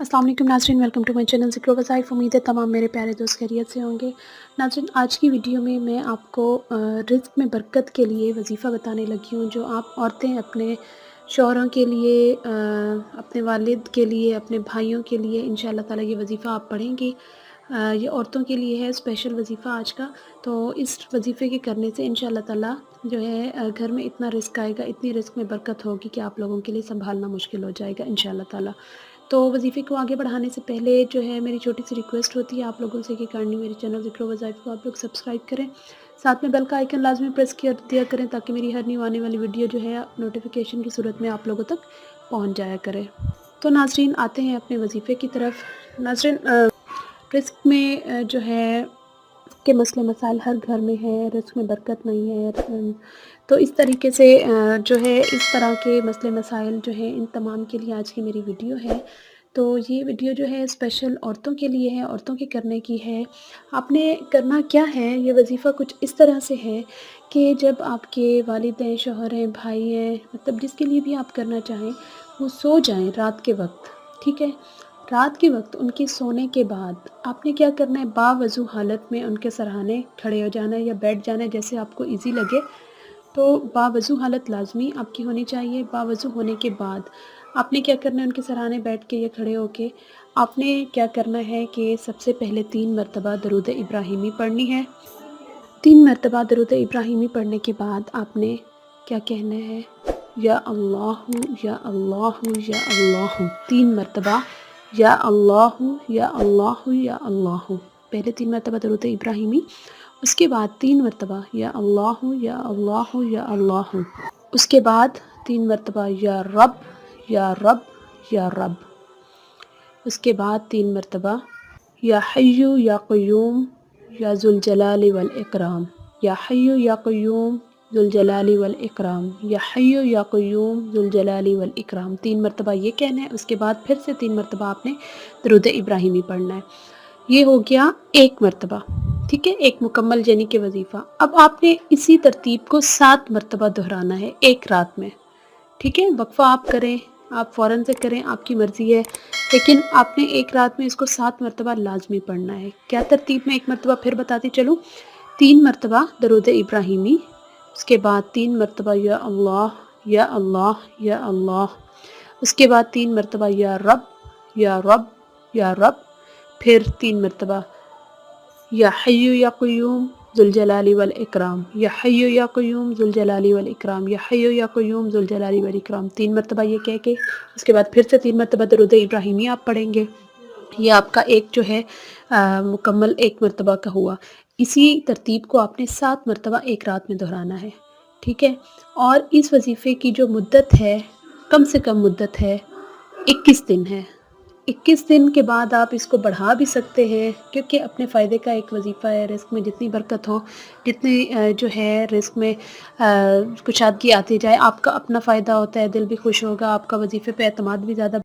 अस्सलाम वालेकुम नाज़रीन, वेलकम टू माय चैनल ज़िक्र वज़ाइफ। उम्मीद है तमाम मेरे प्यारे दोस्त खैरियत से होंगे। नाज़रीन, आज की वीडियो में मैं आपको रिज़्क़ में बरकत के लिए वजीफ़ा बताने लगी हूँ, जो आप औरतें अपने शौहरों के लिए, अपने वालिद के लिए, अपने भाइयों के लिए इंशाअल्लाह ताला ये वजीफ़ा आप पढ़ेंगी। ये औरतों के लिए है स्पेशल वजीफ़ा आज का। तो इस वजीफ़े के करने से इंशाअल्लाह ताला जो है घर में इतना रिज़्क़ आएगा, इतनी रिज़्क़ में बरकत होगी कि आप लोगों के लिए सँभालना मुश्किल हो जाएगा इंशाअल्लाह ताला। तो वजीफ़े को आगे बढ़ाने से पहले जो है मेरी छोटी सी रिक्वेस्ट होती है आप लोगों से कि करनी मेरे चैनल ज़िक्र वज़ाइफ को आप लोग सब्सक्राइब करें, साथ में बेल का आइकन लाजमी प्रेस कर दिया करें ताकि मेरी हर न्यू आने वाली वीडियो जो है नोटिफिकेशन की सूरत में आप लोगों तक पहुंच जाया करे। तो नाज़रीन, आते हैं अपने वजीफ़े की तरफ। नाज़रीन, रिज़्क़ में जो है के मसले मसाइल हर घर में है, रिज़्क़ में बरकत नहीं है। तो इस तरीके से जो है इस तरह के मसले मसाइल जो हैं इन तमाम के लिए आज की मेरी वीडियो है। तो ये वीडियो जो है स्पेशल औरतों के लिए है, औरतों के करने की है। आपने करना क्या है, ये वजीफ़ा कुछ इस तरह से है कि जब आपके वालिद हैं, शौहर हैं, भाई हैं, मतलब जिसके लिए भी आप करना चाहें, वो सो जाएँ रात के वक़्त, ठीक है? रात के वक़्त उनके सोने के बाद आपने क्या करना है, बावज़ू हालत में उनके सरहाने खड़े हो जाना है या बैठ जाना है, जैसे आपको ईज़ी लगे। तो बावज़ू हालत लाज़मी आपकी होनी चाहिए। बावज़ू होने के बाद आपने क्या करना है, उनके सराहने बैठ के या खड़े होके आपने क्या करना है कि सबसे पहले 3 मरतबा दरूद इब्राहिमी पढ़नी है। 3 मरतबा दरूद इब्राहिमी पढ़ने के बाद आपने क्या कहना है, या अल्लाहु या अल्लाहु या अल्लाहु 3 मरतबा, या अल्लाहु या अल्लाहु या अल्लाहु। पहले 3 मरतबा दरूद इब्राहिमी, उसके बाद 3 मरतबा या अल्लाहु या अल्लाहु या अल्लाहु। उसके बाद 3 मरतबा या रब या रब या रब। उसके बाद 3 मरतबा या हय्यु या क़य्यूम या ज़ुल जलाली वल इकराम, या हय्यु या क़य्यूम ज़ुल जलाली वल इकराम, या हय्यु या क़य्यूम ज़ुल जलाली वल इकराम। 3 मरतबा ये कहना है। उसके बाद फिर से 3 मरतबा आपने दरूद इब्राहिमी पढ़ना है। ये हो गया 1 मरतबा, ठीक है, एक मुकम्मल यानी कि वजीफ़ा। अब आपने इसी तरतीब को 7 मरतबा दोहराना है एक रात में, ठीक है। वक्फ़ा आप करें, आप फ़ौरन से करें, आपकी मर्ज़ी है, लेकिन आपने एक रात में इसको 7 मरतबा लाज़मी पढ़ना है। क्या तरतीब में एक मरतबा फिर बताती चलूँ। 3 मरतबा दरूद इब्राहिमी, उसके बाद 3 मरतबा या अल्लाह या अल्लाह या अल्लाह, उसके बाद 3 मरतबा या रब या रब या रब, फिर 3 मरतबा या हय्यु या क़य्यूम ज़ुल जलाली वल इकराम, या हय्यु या क़य्यूम ज़ुल जलाली वल इकराम, या हय्यु या क़य्यूम ज़ुल जलाली वल इकराम। 3 मरतबा ये कह के उसके बाद फिर से 3 मरतबा दरूद इब्राहिमी आप पढ़ेंगे। ये आपका एक जो है मुकम्मल 1 मरतबा का हुआ। इसी तरतीब को आपने 7 मरतबा एक रात में दोहराना है, ठीक है। और इस वजीफ़े की जो मुद्दत है, कम से कम मुद्दत है 21 दिन है। 21 दिन के बाद आप इसको बढ़ा भी सकते हैं, क्योंकि अपने फ़ायदे का एक वजीफ़ा है। रिज़्क़ में जितनी बरकत हो, जितनी जो है रिज़्क़ में कुशादगी आती जाए, आपका अपना फ़ायदा होता है, दिल भी खुश होगा, आपका वजीफ़े पे एतमाद भी ज़्यादा